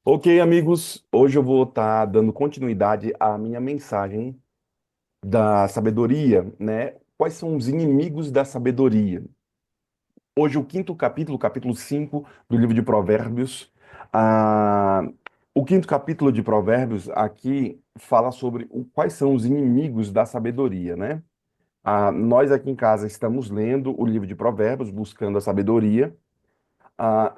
Ok, amigos, hoje eu vou estar dando continuidade à minha mensagem da sabedoria, né? Quais são os inimigos da sabedoria? Hoje, o quinto capítulo, capítulo 5 do livro de Provérbios. Ah, o quinto capítulo de Provérbios aqui fala sobre quais são os inimigos da sabedoria, né? Nós aqui em casa estamos lendo o livro de Provérbios, buscando a sabedoria.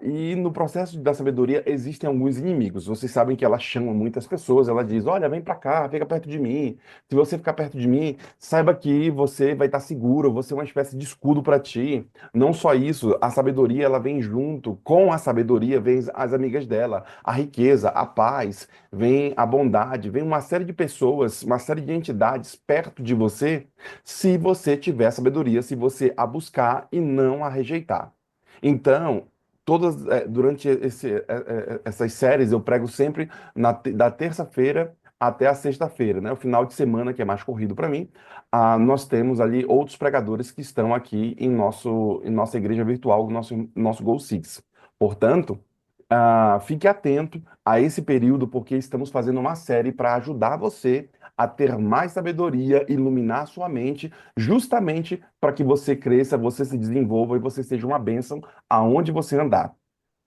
E no processo da sabedoria existem alguns inimigos. Vocês sabem que ela chama muitas pessoas, ela diz: Olha, vem para cá, fica perto de mim. Se você ficar perto de mim, saiba que você vai estar seguro, você é uma espécie de escudo para ti. Não só isso, a sabedoria ela vem junto, com a sabedoria vem as amigas dela, a riqueza, a paz, vem a bondade, vem uma série de pessoas, uma série de entidades perto de você, se você tiver sabedoria, se você a buscar e não a rejeitar. Então, durante essas séries eu prego sempre da terça-feira até a sexta-feira, né? O final de semana que é mais corrido para mim, nós temos ali outros pregadores que estão aqui em nossa igreja virtual, nosso Go Six. Portanto, fique atento a esse período porque estamos fazendo uma série para ajudar você a ter mais sabedoria, iluminar a sua mente, justamente para que você cresça, você se desenvolva e você seja uma bênção aonde você andar.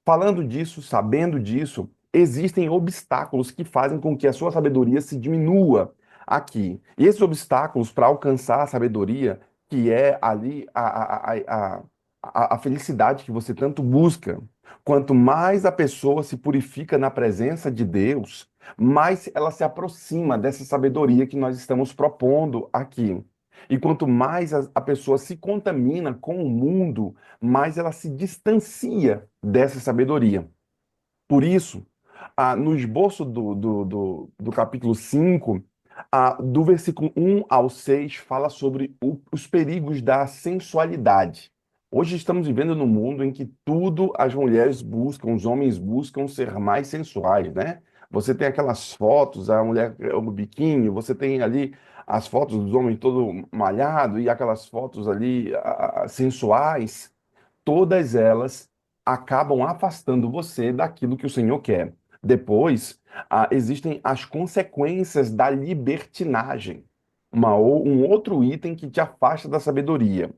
Falando disso, sabendo disso, existem obstáculos que fazem com que a sua sabedoria se diminua aqui. E esses obstáculos para alcançar a sabedoria, que é ali a felicidade que você tanto busca, quanto mais a pessoa se purifica na presença de Deus, mais ela se aproxima dessa sabedoria que nós estamos propondo aqui. E quanto mais a pessoa se contamina com o mundo, mais ela se distancia dessa sabedoria. Por isso, no esboço do capítulo 5, do versículo 1 ao 6, fala sobre os perigos da sensualidade. Hoje estamos vivendo num mundo em que tudo as mulheres buscam, os homens buscam ser mais sensuais, né? Você tem aquelas fotos, a mulher no biquíni, você tem ali as fotos dos homens todo malhado e aquelas fotos ali sensuais, todas elas acabam afastando você daquilo que o Senhor quer. Depois, existem as consequências da libertinagem, um outro item que te afasta da sabedoria.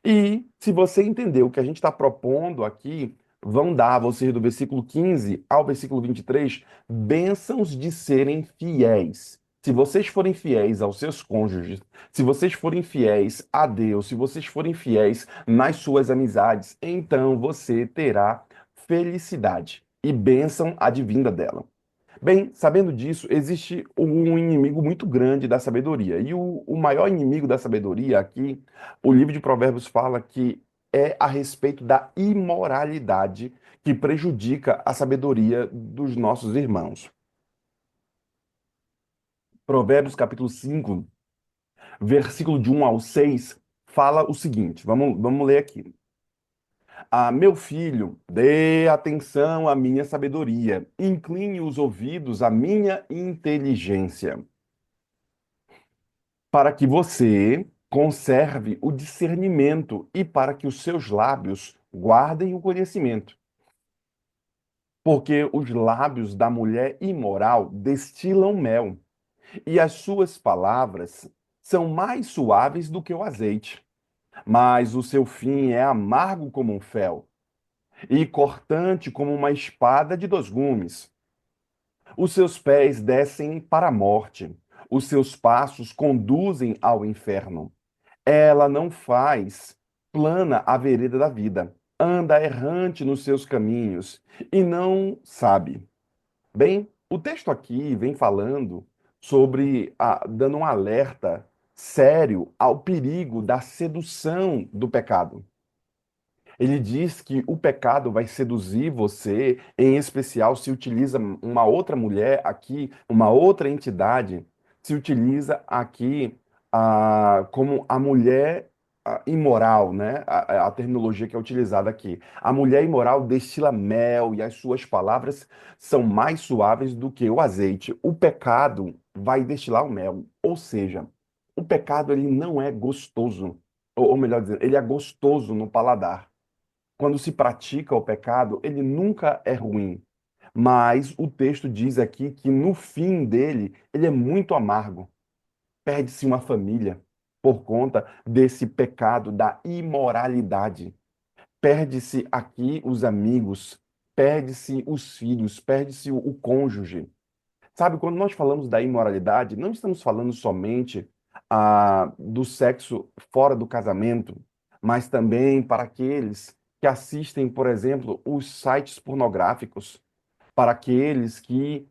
E, se você entender o que a gente está propondo aqui, vão dar a você, do versículo 15 ao versículo 23, bênçãos de serem fiéis. Se vocês forem fiéis aos seus cônjuges, se vocês forem fiéis a Deus, se vocês forem fiéis nas suas amizades, então você terá felicidade e bênção advinda dela. Bem, sabendo disso, existe um inimigo muito grande da sabedoria. E o maior inimigo da sabedoria aqui, o livro de Provérbios fala que é a respeito da imoralidade que prejudica a sabedoria dos nossos irmãos. Provérbios capítulo 5, versículo de 1 ao 6, fala o seguinte: vamos ler aqui. Meu filho, dê atenção à minha sabedoria, incline os ouvidos à minha inteligência, para que você conserve o discernimento e para que os seus lábios guardem o conhecimento. Porque os lábios da mulher imoral destilam mel, e as suas palavras são mais suaves do que o azeite, mas o seu fim é amargo como um fel e cortante como uma espada de dois gumes. Os seus pés descem para a morte, os seus passos conduzem ao inferno. Ela não faz plana a vereda da vida, anda errante nos seus caminhos e não sabe. Bem, o texto aqui vem falando sobre, dando um alerta sério ao perigo da sedução do pecado. Ele diz que o pecado vai seduzir você, em especial se utiliza uma outra mulher aqui, uma outra entidade, se utiliza aqui como a mulher imoral, né? A terminologia que é utilizada aqui. A mulher imoral destila mel e as suas palavras são mais suaves do que o azeite. O pecado vai destilar o mel, ou seja, o pecado ele não é gostoso, ou melhor dizendo, ele é gostoso no paladar. Quando se pratica o pecado, ele nunca é ruim. Mas o texto diz aqui que no fim dele, ele é muito amargo. Perde-se uma família por conta desse pecado da imoralidade. Perde-se aqui os amigos, perde-se os filhos, perde-se o cônjuge. Sabe, quando nós falamos da imoralidade, não estamos falando somente do sexo fora do casamento, mas também para aqueles que assistem, por exemplo, os sites pornográficos, para aqueles que,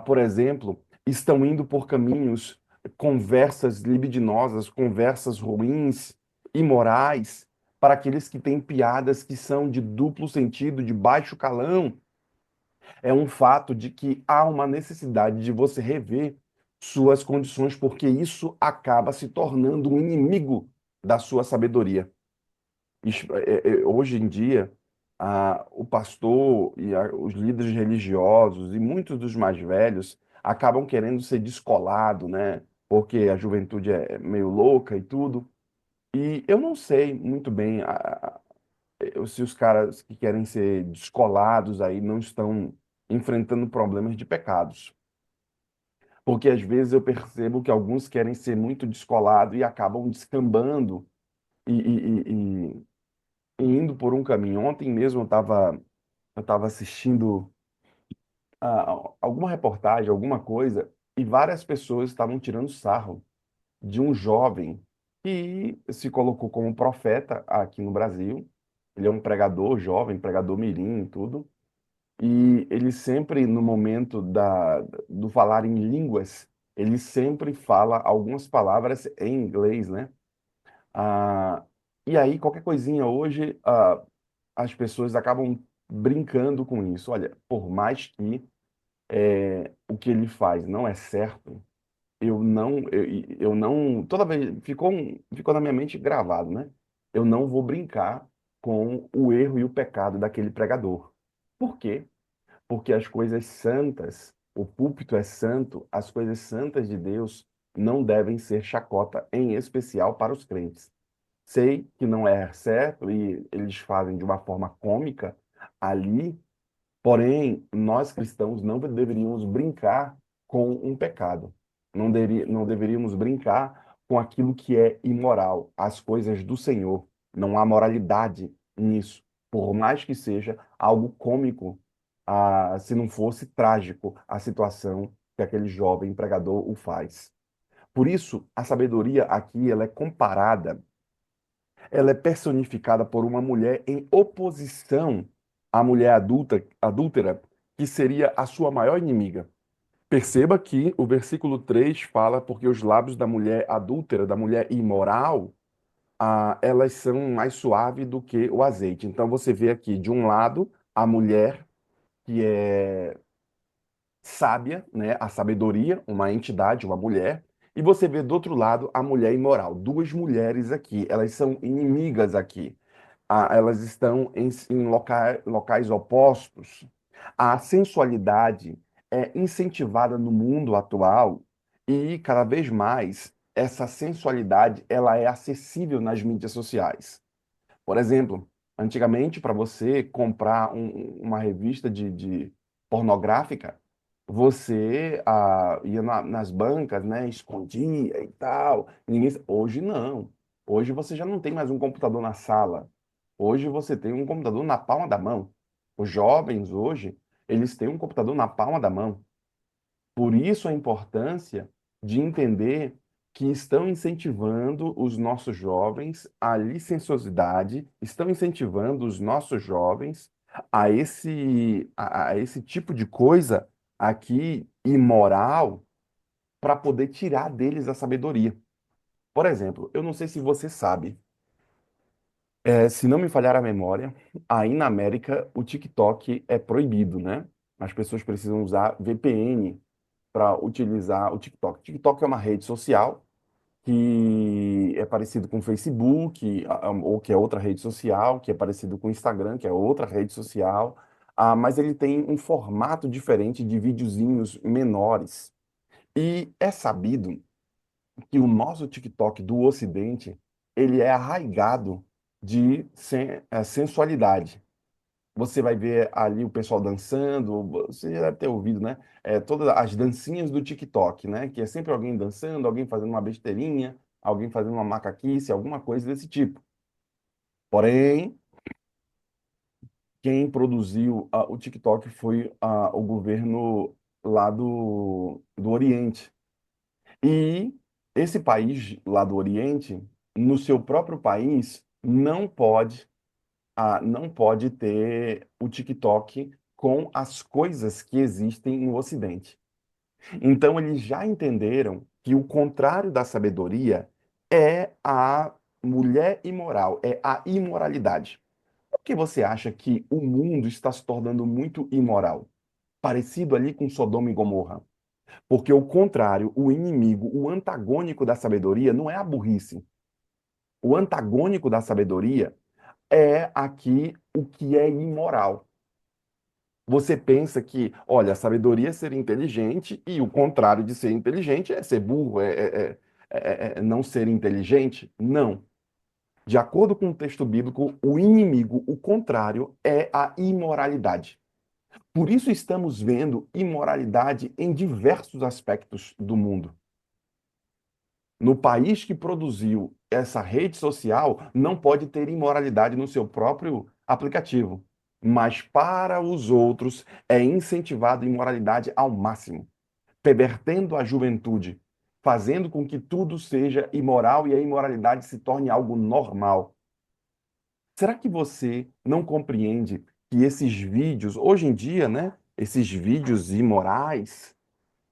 por exemplo, estão indo por caminhos, conversas libidinosas, conversas ruins, imorais, para aqueles que têm piadas que são de duplo sentido, de baixo calão. É um fato de que há uma necessidade de você rever suas condições, porque isso acaba se tornando um inimigo da sua sabedoria. Hoje em dia, o pastor e os líderes religiosos e muitos dos mais velhos acabam querendo ser descolado, né? Porque a juventude é meio louca e tudo. E eu não sei muito bem se os caras que querem ser descolados aí não estão enfrentando problemas de pecados. Porque às vezes eu percebo que alguns querem ser muito descolados e acabam descambando e indo por um caminho. Ontem mesmo eu tava assistindo alguma reportagem, alguma coisa, e várias pessoas estavam tirando sarro de um jovem que se colocou como profeta aqui no Brasil. Ele é um pregador jovem, pregador mirim e tudo. E ele sempre, no momento do falar em línguas, ele sempre fala algumas palavras em inglês, né? Ah, e aí, qualquer coisinha hoje, as pessoas acabam brincando com isso. Olha, por mais que o que ele faz não é certo, eu não, toda vez, ficou na minha mente gravado, né? Eu não vou brincar com o erro e o pecado daquele pregador. Por quê? Porque as coisas santas, o púlpito é santo, as coisas santas de Deus não devem ser chacota, em especial para os crentes. Sei que não é certo e eles fazem de uma forma cômica ali, porém, nós cristãos não deveríamos brincar com um pecado. Não deveríamos brincar com aquilo que é imoral, as coisas do Senhor. Não há moralidade nisso, por mais que seja algo cômico, se não fosse trágico a situação que aquele jovem pregador o faz. Por isso, a sabedoria aqui ela é comparada, ela é personificada por uma mulher em oposição à mulher adúltera, que seria a sua maior inimiga. Perceba que o versículo 3 fala porque os lábios da mulher adúltera, da mulher imoral, elas são mais suaves do que o azeite. Então você vê aqui, de um lado, a mulher que é sábia, né, a sabedoria, uma entidade, uma mulher, e você vê do outro lado a mulher imoral. Duas mulheres aqui, elas são inimigas aqui. Elas estão em locais opostos. A sensualidade é incentivada no mundo atual e cada vez mais essa sensualidade ela é acessível nas mídias sociais. Por exemplo, antigamente, para você comprar uma revista de pornográfica, você ia nas bancas, né, escondia e tal. Hoje não. Hoje você já não tem mais um computador na sala. Hoje você tem um computador na palma da mão. Os jovens hoje, eles têm um computador na palma da mão. Por isso a importância de entender que estão incentivando os nossos jovens à licenciosidade, estão incentivando os nossos jovens a esse tipo de coisa aqui imoral para poder tirar deles a sabedoria. Por exemplo, eu não sei se você sabe, se não me falhar a memória, aí na América o TikTok é proibido, né? As pessoas precisam usar VPN para utilizar o TikTok. TikTok é uma rede social que é parecido com o Facebook, ou que é outra rede social, que é parecido com o Instagram, que é outra rede social, mas ele tem um formato diferente de videozinhos menores. E é sabido que o nosso TikTok do Ocidente, ele é arraigado de sensualidade. Você vai ver ali o pessoal dançando, você já deve ter ouvido, né? Todas as dancinhas do TikTok, né? Que é sempre alguém dançando, alguém fazendo uma besteirinha, alguém fazendo uma macaquice, alguma coisa desse tipo. Porém, quem produziu o TikTok foi o governo lá do Oriente. E esse país lá do Oriente, no seu próprio país, não pode ter o TikTok com as coisas que existem no Ocidente. Então, eles já entenderam que o contrário da sabedoria é a mulher imoral, é a imoralidade. Por que você acha que o mundo está se tornando muito imoral? Parecido ali com Sodoma e Gomorra. Porque o contrário, o inimigo, o antagônico da sabedoria não é a burrice. O antagônico da sabedoria é aqui o que é imoral. Você pensa que, olha, a sabedoria é ser inteligente e o contrário de ser inteligente é ser burro, é não ser inteligente? Não. De acordo com o texto bíblico, o inimigo, o contrário, é a imoralidade. Por isso estamos vendo imoralidade em diversos aspectos do mundo. No país que produziu essa rede social, não pode ter imoralidade no seu próprio aplicativo. Mas para os outros é incentivado imoralidade ao máximo, pervertendo a juventude, fazendo com que tudo seja imoral e a imoralidade se torne algo normal. Será que você não compreende que esses vídeos, hoje em dia, né, esses vídeos imorais,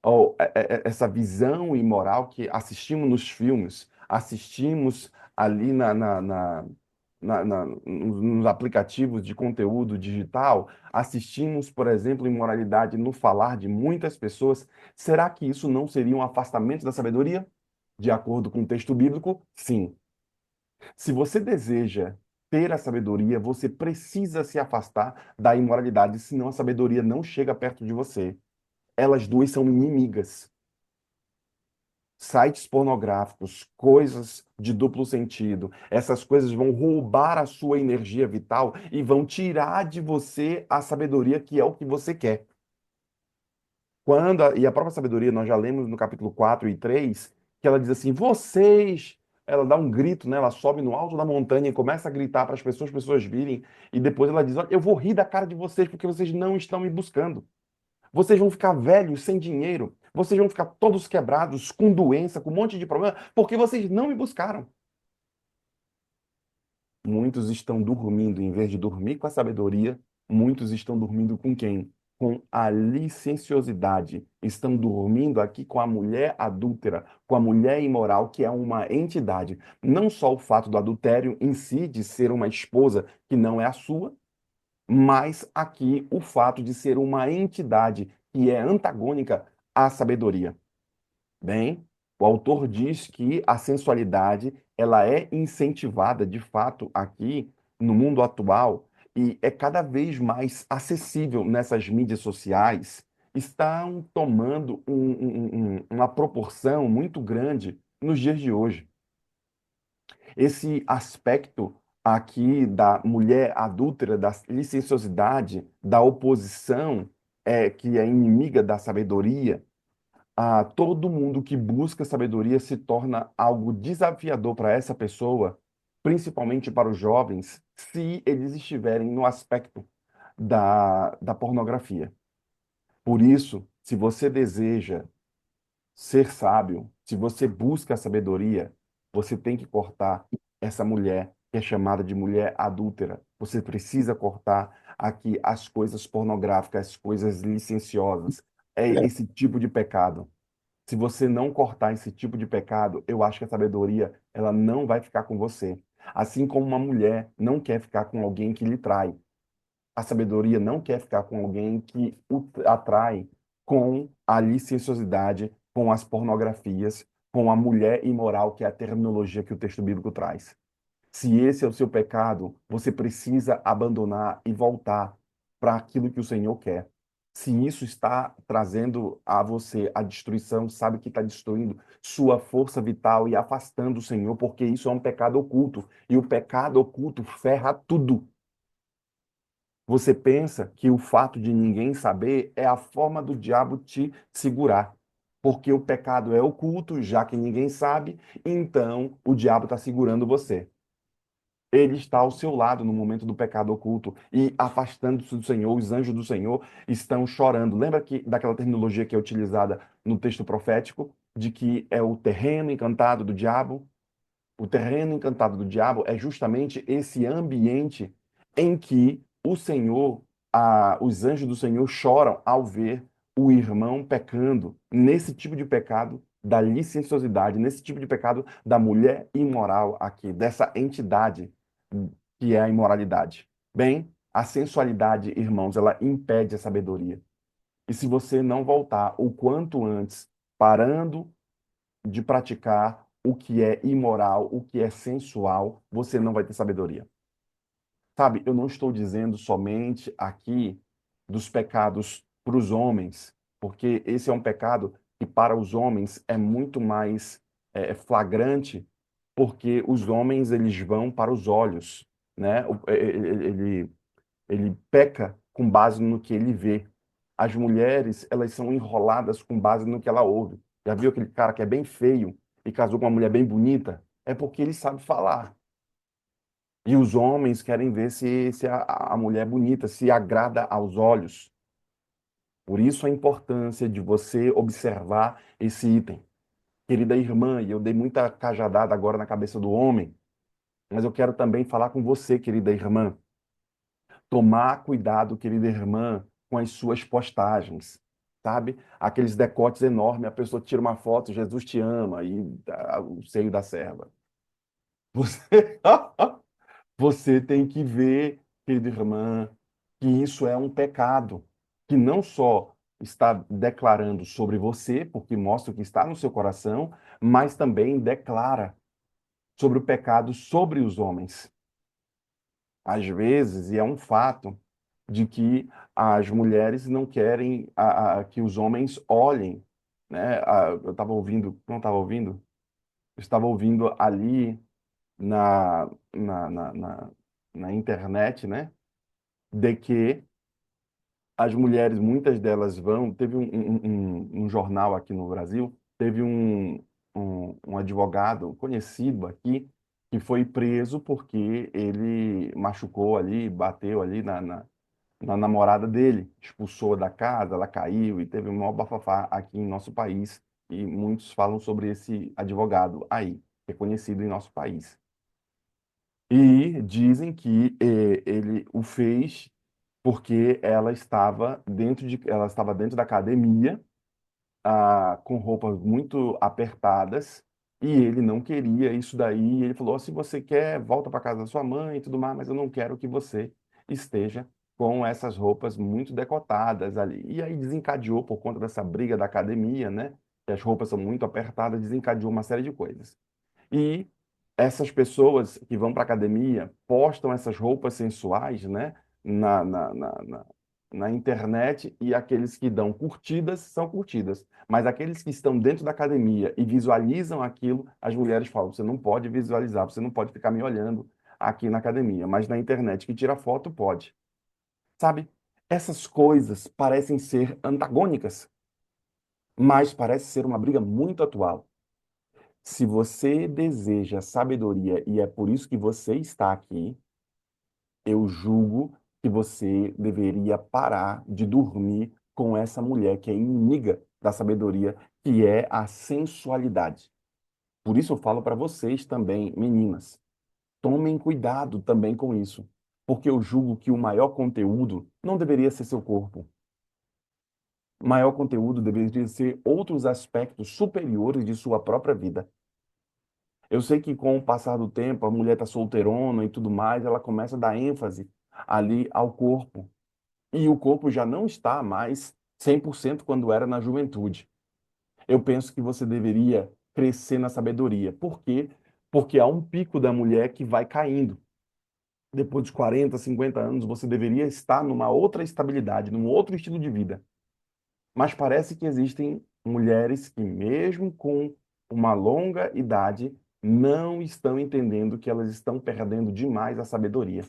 ou essa visão imoral que assistimos nos filmes, assistimos ali nos aplicativos de conteúdo digital, assistimos, por exemplo, imoralidade no falar de muitas pessoas, será que isso não seria um afastamento da sabedoria? De acordo com o texto bíblico, sim. Se você deseja ter a sabedoria, você precisa se afastar da imoralidade, senão a sabedoria não chega perto de você. Elas duas são inimigas. Sites pornográficos, coisas de duplo sentido, essas coisas vão roubar a sua energia vital e vão tirar de você a sabedoria que é o que você quer. E a própria sabedoria, nós já lemos no capítulo 4 e 3 que ela diz assim: vocês. Ela dá um grito, né? Ela sobe no alto da montanha e começa a gritar para as pessoas virem, e depois ela diz: olha, eu vou rir da cara de vocês porque vocês não estão me buscando. Vocês vão ficar velhos, sem dinheiro. Vocês vão ficar todos quebrados, com doença, com um monte de problema, porque vocês não me buscaram. Muitos estão dormindo, em vez de dormir com a sabedoria, muitos estão dormindo com quem? Com a licenciosidade. Estão dormindo aqui com a mulher adúltera, com a mulher imoral, que é uma entidade. Não só o fato do adultério em si, de ser uma esposa que não é a sua, mas aqui o fato de ser uma entidade que é antagônica à sabedoria. Bem, o autor diz que a sensualidade ela é incentivada de fato aqui no mundo atual e é cada vez mais acessível nessas mídias sociais, estão tomando uma proporção muito grande nos dias de hoje. Esse aspecto aqui da mulher adúltera, da licenciosidade, da oposição, que é inimiga da sabedoria, todo mundo que busca sabedoria se torna algo desafiador para essa pessoa, principalmente para os jovens, se eles estiverem no aspecto da pornografia. Por isso, se você deseja ser sábio, se você busca a sabedoria, você tem que cortar essa mulher que é chamada de mulher adúltera. Você precisa cortar aqui as coisas pornográficas, as coisas licenciosas. É esse tipo de pecado. Se você não cortar esse tipo de pecado, eu acho que a sabedoria ela não vai ficar com você. Assim como uma mulher não quer ficar com alguém que lhe trai. A sabedoria não quer ficar com alguém que o atrai com a licenciosidade, com as pornografias, com a mulher imoral, que é a terminologia que o texto bíblico traz. Se esse é o seu pecado, você precisa abandonar e voltar para aquilo que o Senhor quer. Se isso está trazendo a você a destruição, sabe que está destruindo sua força vital e afastando o Senhor, porque isso é um pecado oculto. E o pecado oculto ferra tudo. Você pensa que o fato de ninguém saber é a forma do diabo te segurar. Porque o pecado é oculto, já que ninguém sabe, então o diabo está segurando você. Ele está ao seu lado no momento do pecado oculto e afastando-se do Senhor, os anjos do Senhor estão chorando. Lembra que daquela terminologia que é utilizada no texto profético, de que é o terreno encantado do diabo? O terreno encantado do diabo é justamente esse ambiente em que o Senhor, os anjos do Senhor choram ao ver o irmão pecando, nesse tipo de pecado da licenciosidade, nesse tipo de pecado da mulher imoral aqui, dessa entidade que é a imoralidade. Bem, a sensualidade, irmãos, ela impede a sabedoria. E se você não voltar o quanto antes, parando de praticar o que é imoral, o que é sensual, você não vai ter sabedoria. Sabe, eu não estou dizendo somente aqui dos pecados para os homens, porque esse é um pecado que para os homens é muito mais flagrante, porque os homens eles vão para os olhos, né? Ele peca com base no que ele vê. As mulheres, elas são enroladas com base no que ela ouve. Já viu aquele cara que é bem feio e casou com uma mulher bem bonita? É porque ele sabe falar. E os homens querem ver se a mulher é bonita, se agrada aos olhos. Por isso a importância de você observar esse item. Querida irmã, e eu dei muita cajadada agora na cabeça do homem, mas eu quero também falar com você, querida irmã. Tomar cuidado, querida irmã, com as suas postagens, sabe? Aqueles decotes enormes, a pessoa tira uma foto, Jesus te ama, e o seio da serva. Você, você tem que ver, querida irmã, que isso é um pecado, que não só está declarando sobre você, porque mostra o que está no seu coração, mas também declara sobre o pecado sobre os homens. Às vezes, e é um fato, de que as mulheres não querem que os homens olhem, né? Eu estava ouvindo, não estava ouvindo? Eu estava ouvindo ali na, na, na, na, na internet, né? De que as mulheres, muitas delas vão. Teve um jornal aqui no Brasil, teve um advogado conhecido aqui que foi preso porque ele machucou ali, bateu ali na namorada dele, expulsou da casa, ela caiu e teve um maior bafafá aqui em nosso país. E muitos falam sobre esse advogado aí, que é conhecido em nosso país. E dizem que ele o fez porque ela estava dentro da academia, com roupas muito apertadas, e ele não queria isso daí. E ele falou: se você quer, volta para casa da sua mãe e tudo mais, mas eu não quero que você esteja com essas roupas muito decotadas ali. E aí desencadeou, por conta dessa briga da academia, né? Que as roupas são muito apertadas, desencadeou uma série de coisas. E essas pessoas que vão para a academia postam essas roupas sensuais, né, na, na, na, na, na internet, e aqueles que dão curtidas são curtidas. Mas aqueles que estão dentro da academia e visualizam aquilo, as mulheres falam: você não pode visualizar, você não pode ficar me olhando aqui na academia, mas na internet que tira foto pode. Sabe? Essas coisas parecem ser antagônicas, mas parece ser uma briga muito atual. Se você deseja sabedoria e é por isso que você está aqui, eu julgo que você deveria parar de dormir com essa mulher que é inimiga da sabedoria, que é a sensualidade. Por isso eu falo para vocês também, meninas, tomem cuidado também com isso, porque eu julgo que o maior conteúdo não deveria ser seu corpo. O maior conteúdo deveria ser outros aspectos superiores de sua própria vida. Eu sei que com o passar do tempo, a mulher está solteirona e tudo mais, ela começa a dar ênfase ali ao corpo. E o corpo já não está mais 100% quando era na juventude. Eu penso que você deveria crescer na sabedoria. Por quê? Porque há um pico da mulher que vai caindo. Depois de 40, 50 anos, você deveria estar numa outra estabilidade, num outro estilo de vida. Mas parece que existem mulheres que, mesmo com uma longa idade, não estão entendendo que elas estão perdendo demais a sabedoria.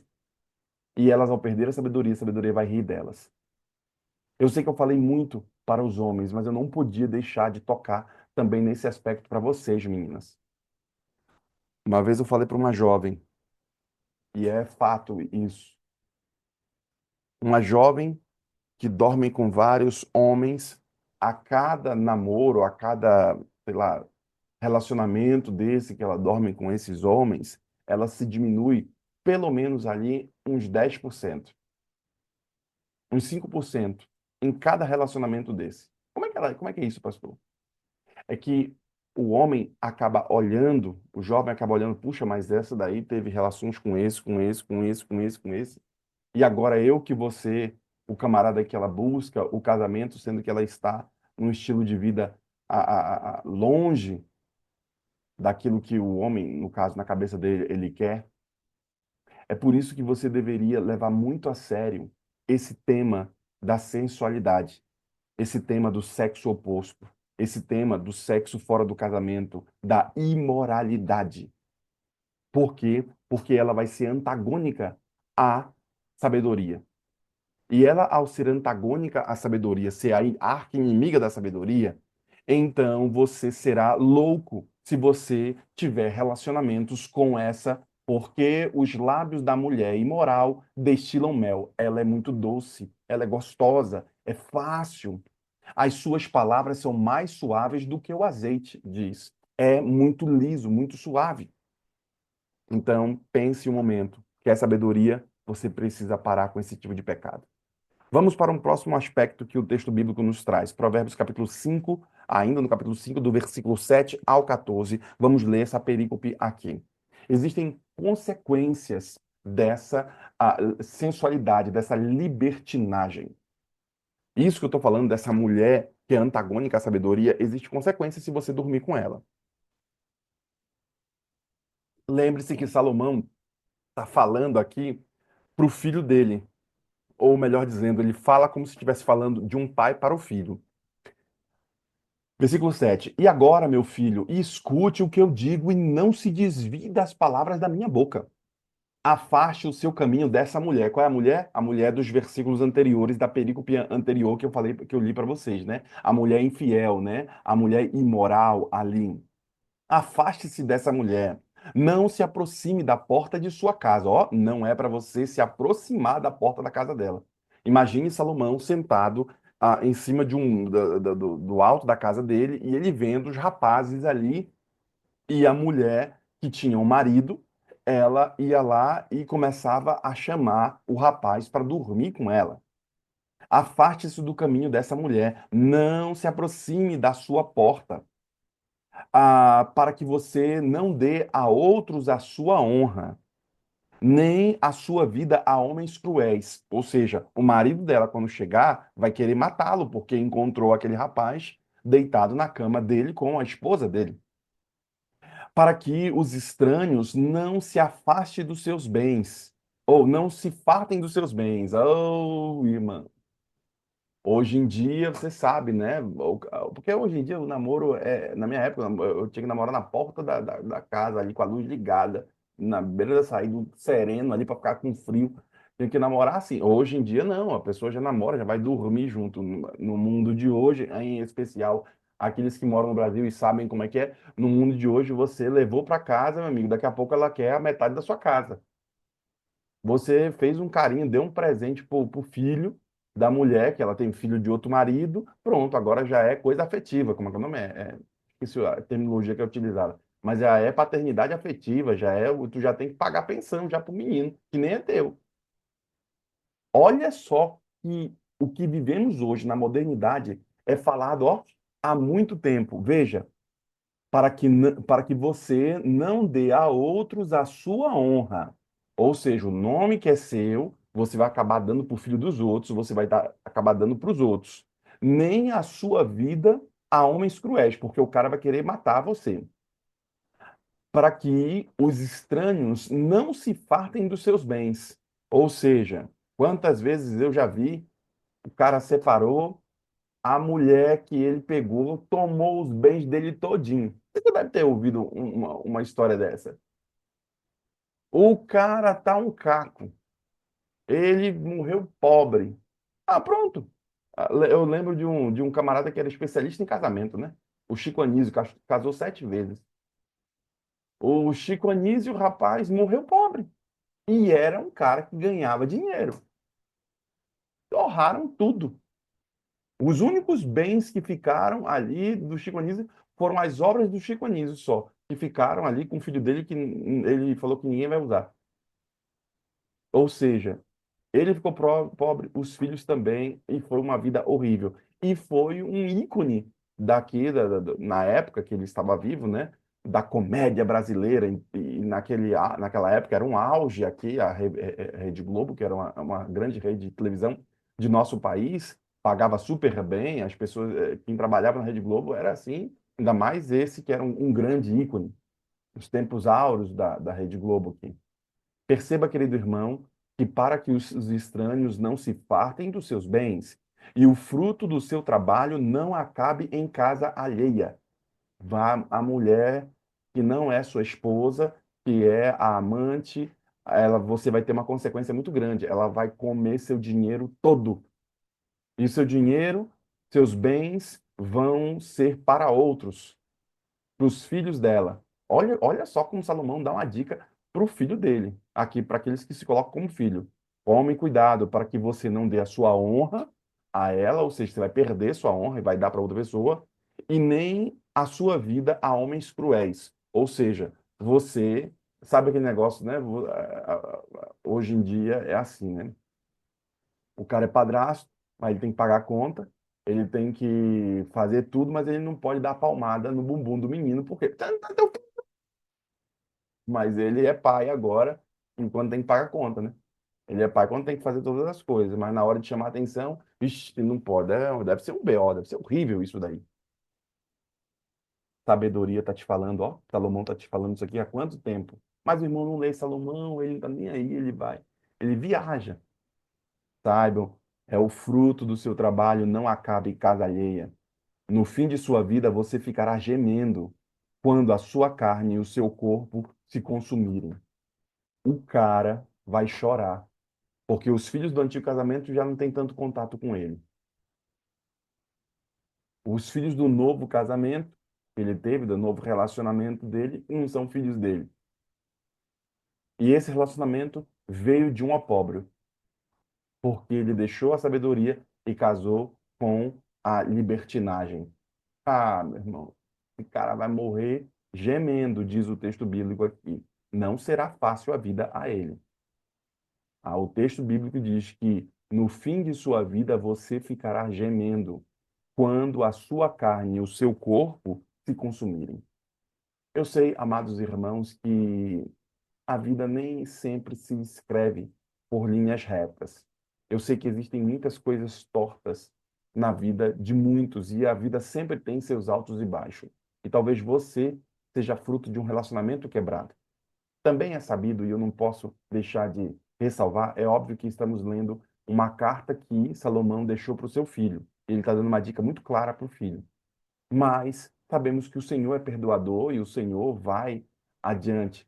E elas, ao perder a sabedoria vai rir delas. Eu sei que eu falei muito para os homens, mas eu não podia deixar de tocar também nesse aspecto para vocês, meninas. Uma vez eu falei para uma jovem, e é fato isso, uma jovem que dorme com vários homens, a cada namoro, a cada, sei lá, relacionamento desse que ela dorme com esses homens, ela se diminui pelo menos ali uns 10%, uns 5% em cada relacionamento desse. Como é que é isso, pastor? É que o homem acaba olhando, o jovem acaba olhando, puxa, mas essa daí teve relações com esse, com esse, com esse, com esse, com esse. E agora eu que você, o camarada que ela busca, o casamento, sendo que ela está num estilo de vida longe daquilo que o homem, no caso, na cabeça dele, ele quer. É por isso que você deveria levar muito a sério esse tema da sensualidade, esse tema do sexo oposto, esse tema do sexo fora do casamento, da imoralidade. Por quê? Porque ela vai ser antagônica à sabedoria. E ela, ao ser antagônica à sabedoria, ser a arqui-inimiga da sabedoria, então você será louco se você tiver relacionamentos com essa, porque os lábios da mulher imoral destilam mel. Ela é muito doce, ela é gostosa, é fácil. As suas palavras são mais suaves do que o azeite, diz. É muito liso, muito suave. Então, pense um momento. Quer sabedoria? Você precisa parar com esse tipo de pecado. Vamos para um próximo aspecto que o texto bíblico nos traz. Provérbios capítulo 5, ainda no capítulo 5, do versículo 7 ao 14. Vamos ler essa perícope aqui. Existem consequências dessa sensualidade, dessa libertinagem. Isso que eu estou falando, dessa mulher que é antagônica à sabedoria, existe consequência se você dormir com ela. Lembre-se que Salomão está falando aqui para o filho dele, ou melhor dizendo, ele fala como se estivesse falando de um pai para o filho. Versículo 7. E agora, meu filho, escute o que eu digo e não se desvie das palavras da minha boca. Afaste o seu caminho dessa mulher. Qual é a mulher? A mulher dos versículos anteriores, da perícope anterior que eu falei, que eu li para vocês, né? A mulher infiel, né? A mulher imoral ali. Afaste-se dessa mulher. Não se aproxime da porta de sua casa. Ó, não é para você se aproximar da porta da casa dela. Imagine Salomão sentado em cima de do alto da casa dele e ele vendo os rapazes ali e a mulher que tinha um marido, ela ia lá e começava a chamar o rapaz para dormir com ela. Afaste-se do caminho dessa mulher. Não se aproxime da sua porta para que você não dê a outros a sua honra, nem a sua vida a homens cruéis. Ou seja, o marido dela, quando chegar, vai querer matá-lo, porque encontrou aquele rapaz deitado na cama dele com a esposa dele. Para que os estranhos não se afastem dos seus bens, ou não se fartem dos seus bens. Oh, irmã. Hoje em dia, você sabe, né? Porque hoje em dia o namoro, na minha época, eu tinha que namorar na porta da casa, ali com a luz ligada, na beira da saída, sereno ali para ficar com frio. Tinha que namorar assim. Hoje em dia, não, a pessoa já namora, já vai dormir junto. No mundo de hoje, em especial, aqueles que moram no Brasil e sabem como é que é, no mundo de hoje, você levou para casa, meu amigo, daqui a pouco ela quer a metade da sua casa. Você fez um carinho, deu um presente pro filho da mulher, que ela tem filho de outro marido, pronto, agora já é coisa afetiva. Como é que é o nome? Esqueci a terminologia que é utilizada. Mas já é paternidade afetiva, tu já tem que pagar pensão já pro menino, que nem é teu. Olha só que o que vivemos hoje na modernidade é falado, ó, há muito tempo. Veja, para que você não dê a outros a sua honra. Ou seja, o nome que é seu, você vai acabar dando para o filho dos outros, você vai acabar dando para os outros. Nem a sua vida a homens cruéis, porque o cara vai querer matar você. Para que os estranhos não se fartem dos seus bens. Ou seja, quantas vezes eu já vi o cara separou a mulher que ele pegou tomou os bens dele todinho. Você deve ter ouvido uma história dessa. O cara tá um caco. Ele morreu pobre. Ah, pronto. Eu lembro de um camarada que era especialista em casamento, né? O Chico Anísio, casou 7 vezes. O Chico Anísio, rapaz, morreu pobre. E era um cara que ganhava dinheiro. Torraram tudo. Os únicos bens que ficaram ali do Chico Anísio foram as obras do Chico Anísio só, que ficaram ali com o filho dele que ele falou que ninguém vai usar. Ou seja, ele ficou pobre, os filhos também, e foi uma vida horrível. E foi um ícone daqui, na época que ele estava vivo, né? Da comédia brasileira. E naquela época era um auge aqui, a Rede Globo, que era uma grande rede de televisão de nosso país, pagava super bem, as pessoas, quem trabalhava na Rede Globo era assim, ainda mais esse que era um grande ícone, os tempos áureos da Rede Globo aqui. Perceba, querido irmão, que para que os estranhos não se fartem dos seus bens e o fruto do seu trabalho não acabe em casa alheia. Vá a mulher que não é sua esposa, que é a amante, você vai ter uma consequência muito grande. Ela vai comer seu dinheiro todo. E seu dinheiro, seus bens vão ser para outros, para os filhos dela. Olha só como Salomão dá uma dica para o filho dele, aqui para aqueles que se colocam como filho. Tome cuidado para que você não dê a sua honra a ela, ou seja, você vai perder sua honra e vai dar para outra pessoa, e nem a sua vida a homens cruéis. Ou seja, você sabe aquele negócio, né? Hoje em dia é assim, né? O cara é padrasto, mas ele tem que pagar a conta, ele tem que fazer tudo, mas ele não pode dar palmada no bumbum do menino, porque mas ele é pai agora, enquanto tem que pagar a conta, né? Ele é pai quando tem que fazer todas as coisas, mas na hora de chamar a atenção, vixi, não pode. Deve ser um BO, deve ser horrível isso daí. Sabedoria tá te falando, ó, Salomão tá te falando isso aqui há quanto tempo? Mas o irmão não lê Salomão, ele não tá nem aí, ele vai. Ele viaja. Saibam, é o fruto do seu trabalho, não acabe em casa alheia. No fim de sua vida, você ficará gemendo quando a sua carne e o seu corpo se consumirem. O cara vai chorar, porque os filhos do antigo casamento já não têm tanto contato com ele. Os filhos do novo casamento que ele teve, do novo relacionamento dele, não são filhos dele. E esse relacionamento veio de um opróbrio, porque ele deixou a sabedoria e casou com a libertinagem. Ah, meu irmão, esse cara vai morrer gemendo, diz o texto bíblico aqui. Não será fácil a vida a ele. O texto bíblico diz que no fim de sua vida você ficará gemendo quando a sua carne e o seu corpo se consumirem. Eu sei, amados irmãos, que a vida nem sempre se escreve por linhas retas. Eu sei que existem muitas coisas tortas na vida de muitos e a vida sempre tem seus altos e baixos. E talvez você seja fruto de um relacionamento quebrado. Também é sabido, e eu não posso deixar de ressalvar, é óbvio que estamos lendo uma carta que Salomão deixou para o seu filho. Ele está dando uma dica muito clara para o filho. Mas sabemos que o Senhor é perdoador e o Senhor vai adiante.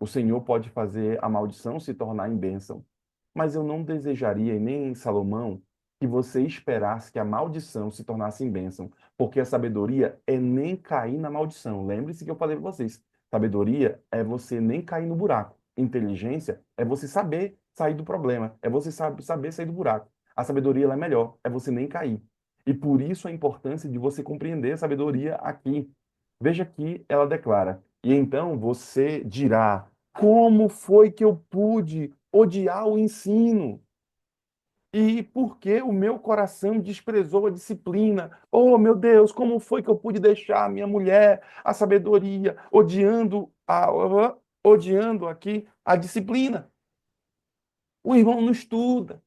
O Senhor pode fazer a maldição se tornar em bênção. Mas eu não desejaria, e nem Salomão, que você esperasse que a maldição se tornasse em bênção, porque a sabedoria é nem cair na maldição. Lembre-se que eu falei para vocês: sabedoria é você nem cair no buraco. Inteligência é você saber sair do problema, é você saber sair do buraco. A sabedoria ela é melhor, é você nem cair. E por isso a importância de você compreender a sabedoria aqui. Veja que ela declara: e então você dirá, como foi que eu pude odiar o ensino? E por que o meu coração desprezou a disciplina? Oh, meu Deus, como foi que eu pude deixar a minha mulher, a sabedoria, odiando aqui a disciplina? O irmão não estuda,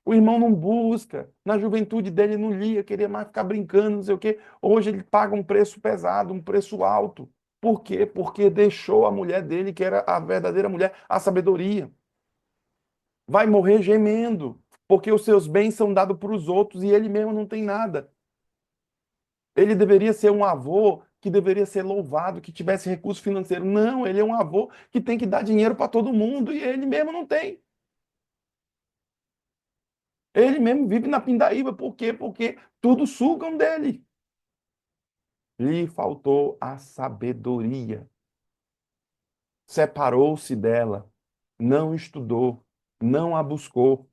o irmão não busca. Na juventude dele não lia, queria mais ficar brincando, não sei o quê. Hoje ele paga um preço pesado, um preço alto. Por quê? Porque deixou a mulher dele, que era a verdadeira mulher, a sabedoria. Vai morrer gemendo, porque os seus bens são dados para os outros e ele mesmo não tem nada. Ele deveria ser um avô que deveria ser louvado, que tivesse recurso financeiro. Não, ele é um avô que tem que dar dinheiro para todo mundo e ele mesmo não tem. Ele mesmo vive na pindaíba. Por quê? Porque tudo sugam dele. Lhe faltou a sabedoria. Separou-se dela, não estudou, não a buscou.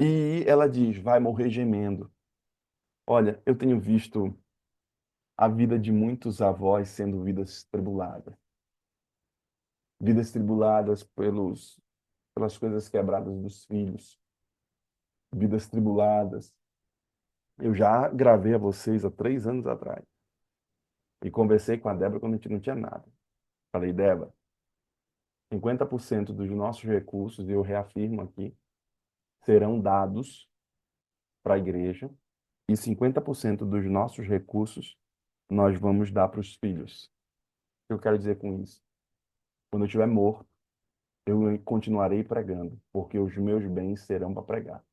E ela diz: vai morrer gemendo. Olha, eu tenho visto a vida de muitos avós sendo vidas tribuladas pelas coisas quebradas dos filhos, vidas tribuladas. Eu já gravei a vocês há 3 anos atrás e conversei com a Débora quando a gente não tinha nada. Falei, Débora, 50% dos nossos recursos, e eu reafirmo aqui, serão dados para a igreja e 50% dos nossos recursos nós vamos dar para os filhos. O que eu quero dizer com isso? Quando eu estiver morto, eu continuarei pregando, porque os meus bens serão para pregar.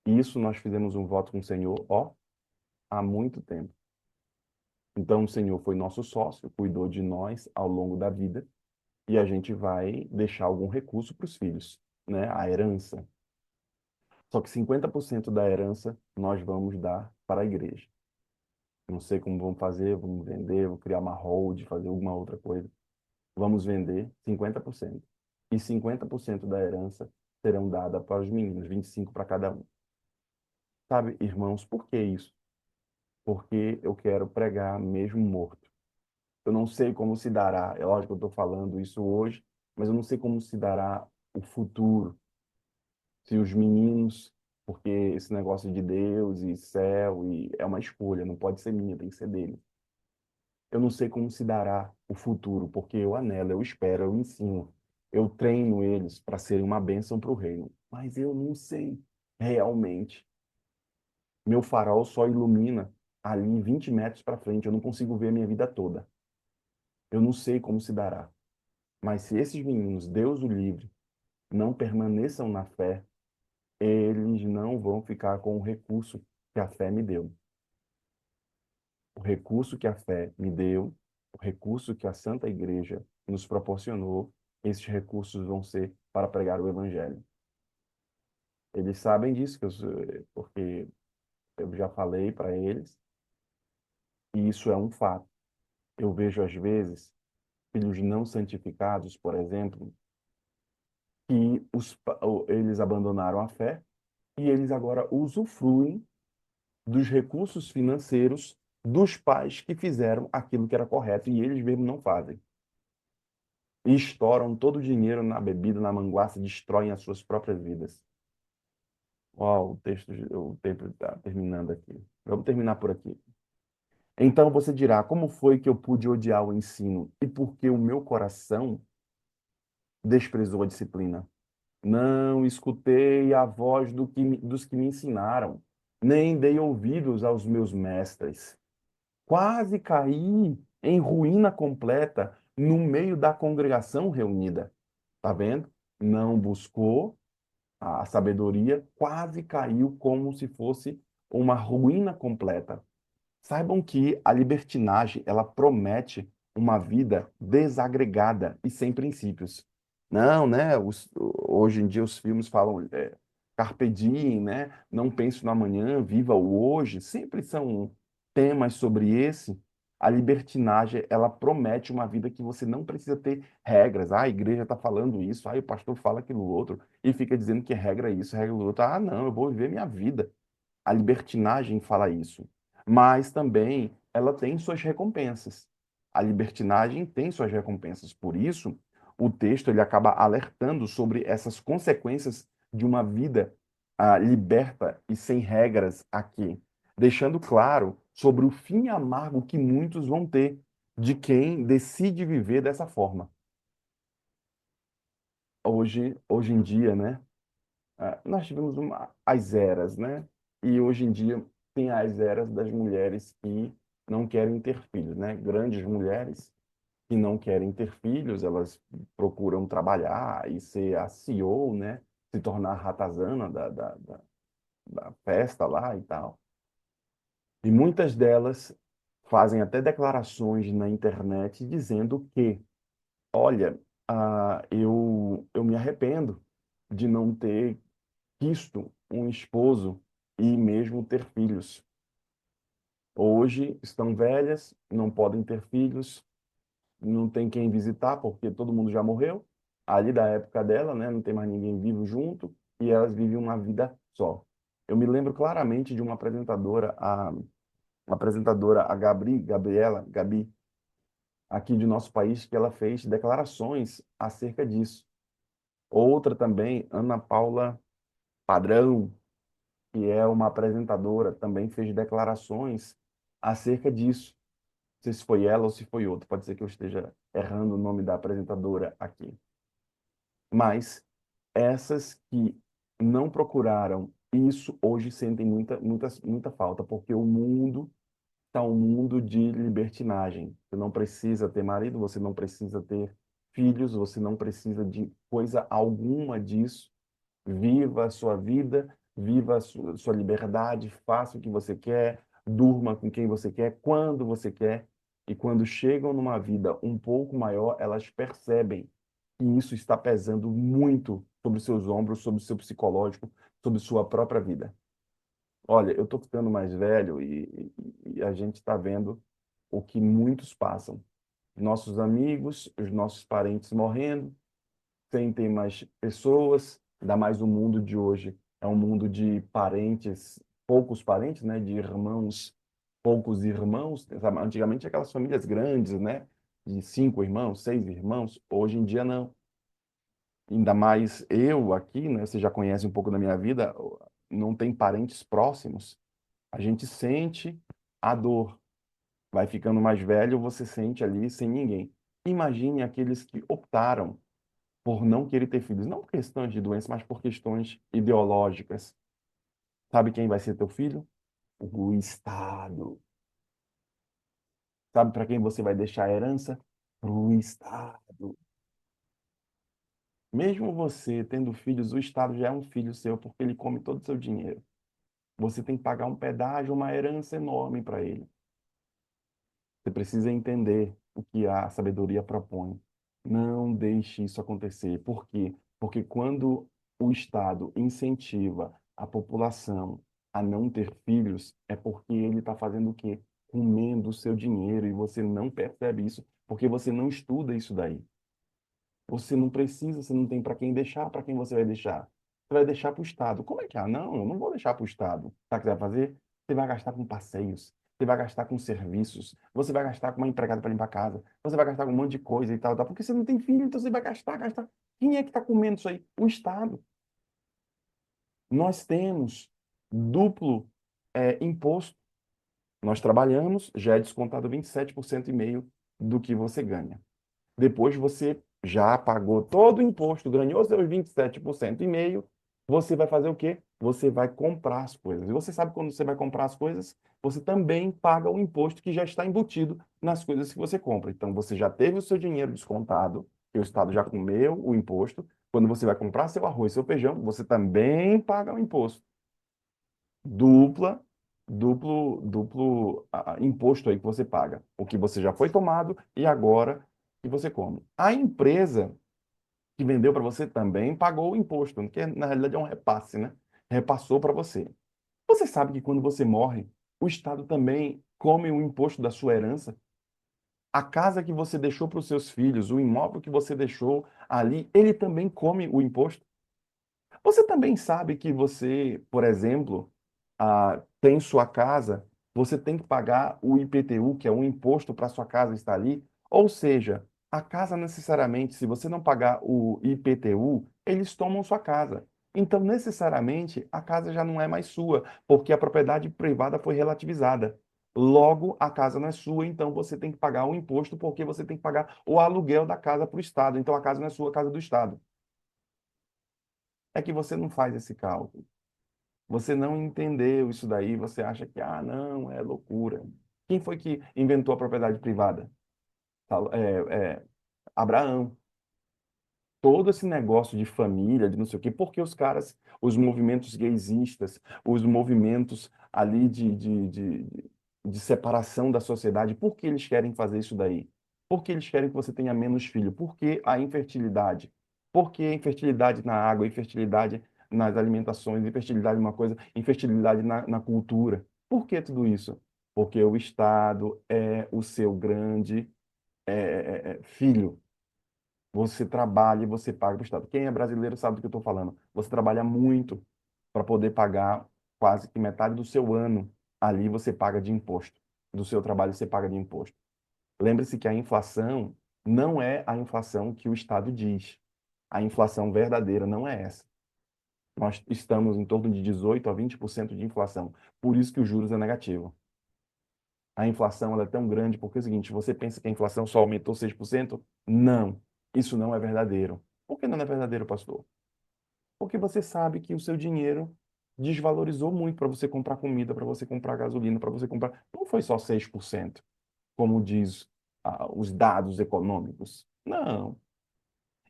E isso nós fizemos um voto com o Senhor, ó, há muito tempo. Então, o Senhor foi nosso sócio, cuidou de nós ao longo da vida, e a gente vai deixar algum recurso para os filhos, né? A herança. Só que 50% da herança nós vamos dar para a igreja. Não sei como vamos fazer, vamos vender, vamos criar uma hold, fazer alguma outra coisa. Vamos vender 50%. E 50% da herança serão dadas para os meninos, 25 para cada um. Sabe, irmãos, por que isso? Porque eu quero pregar mesmo morto. Eu não sei como se dará, é lógico que eu estou falando isso hoje, mas eu não sei como se dará o futuro. Se os meninos, porque esse negócio de Deus e céu e é uma escolha, não pode ser minha, tem que ser dele. Eu não sei como se dará o futuro, porque eu anelo, eu espero, eu ensino, eu treino eles para serem uma bênção para o reino. Mas eu não sei realmente. Meu farol só ilumina ali 20 metros para frente, eu não consigo ver a minha vida toda. Eu não sei como se dará. Mas se esses meninos, Deus o livre, não permaneçam na fé, eles não vão ficar com o recurso que a fé me deu. O recurso que a fé me deu, o recurso que a Santa Igreja nos proporcionou, esses recursos vão ser para pregar o Evangelho. Eles sabem disso, porque eu já falei para eles, e isso é um fato. Eu vejo, às vezes, filhos não santificados, por exemplo, que eles abandonaram a fé e eles agora usufruem dos recursos financeiros dos pais que fizeram aquilo que era correto e eles mesmos não fazem. E estouram todo o dinheiro na bebida, na manguaça, destroem as suas próprias vidas. Ó, o tempo está terminando aqui. Vamos terminar por aqui. Então você dirá, como foi que eu pude odiar o ensino? E por que o meu coração desprezou a disciplina? Não escutei a voz dos que me ensinaram, nem dei ouvidos aos meus mestres. Quase caí em ruína completa no meio da congregação reunida. Tá vendo? Não buscou a sabedoria, quase caiu como se fosse uma ruína completa. Saibam que a libertinagem, ela promete uma vida desagregada e sem princípios. Não, né? Hoje em dia os filmes falam carpe diem, né? Não pense no amanhã, viva o hoje. Sempre são temas sobre esse. A libertinagem, ela promete uma vida que você não precisa ter regras. Ah, a igreja está falando isso, ah, o pastor fala aquilo outro, e fica dizendo que regra isso, regra outro. Ah, não, eu vou viver minha vida. A libertinagem fala isso, mas também ela tem suas recompensas. A libertinagem tem suas recompensas. Por isso, o texto ele acaba alertando sobre essas consequências de uma vida liberta e sem regras aqui, deixando claro sobre o fim amargo que muitos vão ter de quem decide viver dessa forma. Hoje em dia, né? Nós tivemos as eras, né? E hoje em dia tem as eras das mulheres que não querem ter filhos, né? Grandes mulheres que não querem ter filhos, elas procuram trabalhar e ser a CEO, né? Se tornar a ratazana da festa lá e tal. E muitas delas fazem até declarações na internet dizendo que, olha, eu me arrependo de não ter quisto um esposo e mesmo ter filhos. Hoje estão velhas, não podem ter filhos, não tem quem visitar porque todo mundo já morreu, ali da época dela, né? Não tem mais ninguém vivo junto e elas vivem uma vida só. Eu me lembro claramente de uma apresentadora, a Gabi, aqui de nosso país, que ela fez declarações acerca disso. Outra também, Ana Paula Padrão, que é uma apresentadora, também fez declarações acerca disso. Não sei se foi ela ou se foi outra, pode ser que eu esteja errando o nome da apresentadora aqui. Mas essas que não procuraram isso hoje sentem muita falta, porque o mundo está um mundo de libertinagem. Você não precisa ter marido, você não precisa ter filhos, você não precisa de coisa alguma disso. Viva a sua vida, viva a sua liberdade, faça o que você quer, durma com quem você quer, quando você quer. E quando chegam numa vida um pouco maior, elas percebem que isso está pesando muito sobre os seus ombros, sobre o seu psicológico, sobre sua própria vida. Olha, eu estou ficando mais velho e a gente está vendo o que muitos passam. Nossos amigos, os nossos parentes morrendo, sem ter mais pessoas, ainda mais o mundo de hoje. É um mundo de parentes, poucos parentes, né? De irmãos, poucos irmãos. Sabe? Antigamente, aquelas famílias grandes, né? De 5 irmãos, 6 irmãos. Hoje em dia, não. Ainda mais eu aqui, né? Você já conhece um pouco da minha vida, não tem parentes próximos. A gente sente a dor. Vai ficando mais velho, você sente ali sem ninguém. Imagine aqueles que optaram por não querer ter filhos, não por questões de doença, mas por questões ideológicas. Sabe quem vai ser teu filho? O Estado. Sabe para quem você vai deixar a herança? Para o Estado. Mesmo você tendo filhos, o Estado já é um filho seu, porque ele come todo o seu dinheiro. Você tem que pagar um pedágio, uma herança enorme para ele. Você precisa entender o que a sabedoria propõe. Não deixe isso acontecer. Por quê? Porque quando o Estado incentiva a população a não ter filhos, é porque ele está fazendo o quê? Comendo o seu dinheiro e você não percebe isso, porque você não estuda isso daí. Você não precisa, você não tem para quem deixar, para quem você vai deixar? Você vai deixar para o Estado. Como é que é? Ah, não, eu não vou deixar para o Estado. Sabe o que você vai fazer? Você vai gastar com passeios, você vai gastar com serviços, você vai gastar com uma empregada para limpar a casa, você vai gastar com um monte de coisa e tal, tal, porque você não tem filho, então você vai gastar. Quem é que está comendo isso aí? O Estado. Nós temos duplo imposto. Nós trabalhamos, já é descontado 27,5% do que você ganha. Depois você já pagou todo o imposto, ganhou seus 27,5%, você vai fazer o quê? Você vai comprar as coisas. E você sabe quando você vai comprar as coisas, você também paga o imposto que já está embutido nas coisas que você compra. Então você já teve o seu dinheiro descontado, que o Estado já comeu o imposto. Quando você vai comprar seu arroz, seu feijão, você também paga o imposto. Dupla, duplo imposto aí que você paga. O que você já foi tomado e agora que você come. A empresa que vendeu para você também pagou o imposto, que na realidade é um repasse, né? Repassou para você. Você sabe que quando você morre, o Estado também come o imposto da sua herança? A casa que você deixou para os seus filhos, o imóvel que você deixou ali, ele também come o imposto? Você também sabe que você, por exemplo, tem sua casa, você tem que pagar o IPTU, que é um imposto para sua casa estar ali. Ou seja, a casa necessariamente, se você não pagar o IPTU, eles tomam sua casa. Então, necessariamente, a casa já não é mais sua, porque a propriedade privada foi relativizada. Logo, a casa não é sua, então você tem que pagar o imposto, porque você tem que pagar o aluguel da casa para o Estado. Então, a casa não é sua, a casa é do Estado. É que você não faz esse cálculo. Você não entendeu isso daí, você acha que, ah, não, é loucura. Quem foi que inventou a propriedade privada? Abraão. Todo esse negócio de família, de não sei o quê, porque os caras, os movimentos gaysistas, os movimentos ali de separação da sociedade, por que eles querem fazer isso daí? Por que eles querem que você tenha menos filho? Por que a infertilidade? Por que a infertilidade na água, a infertilidade nas alimentações, infertilidade numa coisa, infertilidade na cultura. Por que tudo isso? Porque o Estado é o seu grande filho. Você trabalha e você paga para o Estado. Quem é brasileiro sabe do que eu estou falando. Você trabalha muito para poder pagar quase que metade do seu ano. Ali você paga de imposto. Do seu trabalho você paga de imposto. Lembre-se que a inflação não é a inflação que o Estado diz. A inflação verdadeira não é essa. Nós estamos em torno de 18 a 20% de inflação. Por isso que os juros é negativo. A inflação ela é tão grande porque é o seguinte, você pensa que a inflação só aumentou 6%? Não, isso não é verdadeiro. Por que não é verdadeiro, pastor? Porque você sabe que o seu dinheiro desvalorizou muito para você comprar comida, para você comprar gasolina, para você comprar. Não foi só 6%, como diz os dados econômicos. Não.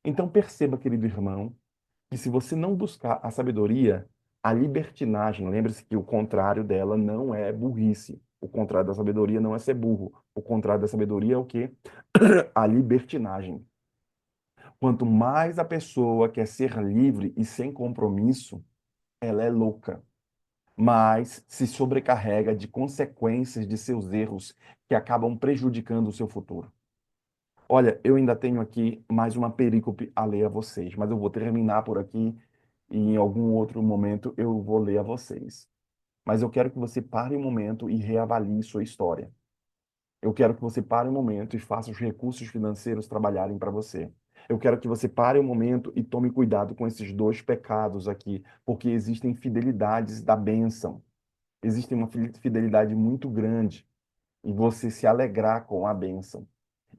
Então perceba, querido irmão, que se você não buscar a sabedoria, a libertinagem, lembre-se que o contrário dela não é burrice. O contrário da sabedoria não é ser burro. O contrário da sabedoria é o quê? A libertinagem. Quanto mais a pessoa quer ser livre e sem compromisso, ela é louca, mas se sobrecarrega de consequências de seus erros que acabam prejudicando o seu futuro. Olha, eu ainda tenho aqui mais uma perícope a ler a vocês, mas eu vou terminar por aqui e em algum outro momento eu vou ler a vocês. Mas eu quero que você pare um momento e reavalie sua história. Eu quero que você pare um momento e faça os recursos financeiros trabalharem para você. Eu quero que você pare um momento e tome cuidado com esses dois pecados aqui, porque existem fidelidades da bênção. Existe uma fidelidade muito grande e você se alegrar com a bênção.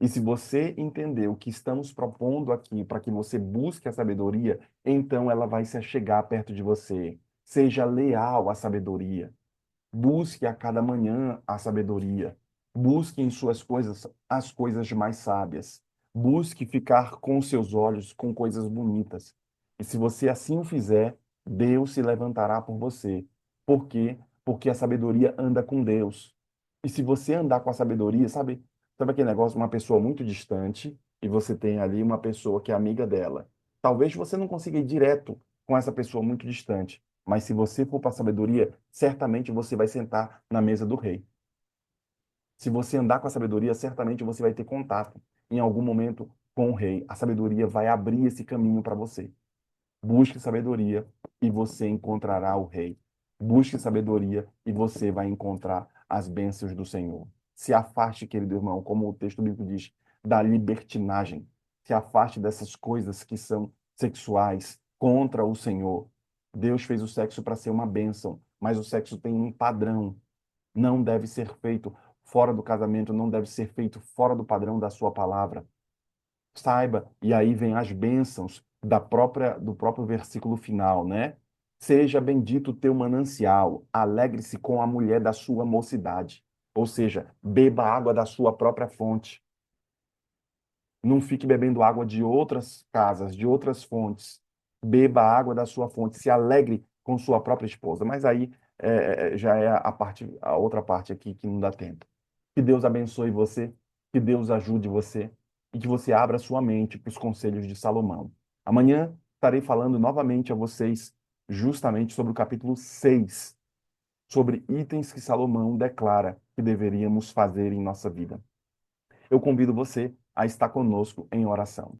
E se você entender o que estamos propondo aqui para que você busque a sabedoria, então ela vai se chegar perto de você. Seja leal à sabedoria. Busque a cada manhã a sabedoria. Busque em suas coisas as coisas mais sábias. Busque ficar com seus olhos com coisas bonitas. E se você assim o fizer, Deus se levantará por você. Por quê? Porque a sabedoria anda com Deus. E se você andar com a sabedoria, sabe aquele negócio, uma pessoa muito distante e você tem ali uma pessoa que é amiga dela. Talvez você não consiga ir direto com essa pessoa muito distante, mas se você for para a sabedoria, certamente você vai sentar na mesa do rei. Se você andar com a sabedoria, certamente você vai ter contato em algum momento com o rei. A sabedoria vai abrir esse caminho para você. Busque sabedoria e você encontrará o rei. Busque sabedoria e você vai encontrar as bênçãos do Senhor. Se afaste, querido irmão, como o texto bíblico diz, da libertinagem. Se afaste dessas coisas que são sexuais contra o Senhor. Deus fez o sexo para ser uma bênção, mas o sexo tem um padrão. Não deve ser feito fora do casamento, não deve ser feito fora do padrão da sua palavra. Saiba, e aí vem as bênçãos do próprio versículo final, né? Seja bendito o teu manancial, alegre-se com a mulher da sua mocidade. Ou seja, beba água da sua própria fonte. Não fique bebendo água de outras casas, de outras fontes. Beba água da sua fonte, se alegre com sua própria esposa. Mas aí já é a outra parte aqui que não dá tempo. Que Deus abençoe você, que Deus ajude você e que você abra sua mente para os conselhos de Salomão. Amanhã estarei falando novamente a vocês justamente sobre o capítulo 6, sobre itens que Salomão declara que deveríamos fazer em nossa vida. Eu convido você a estar conosco em oração.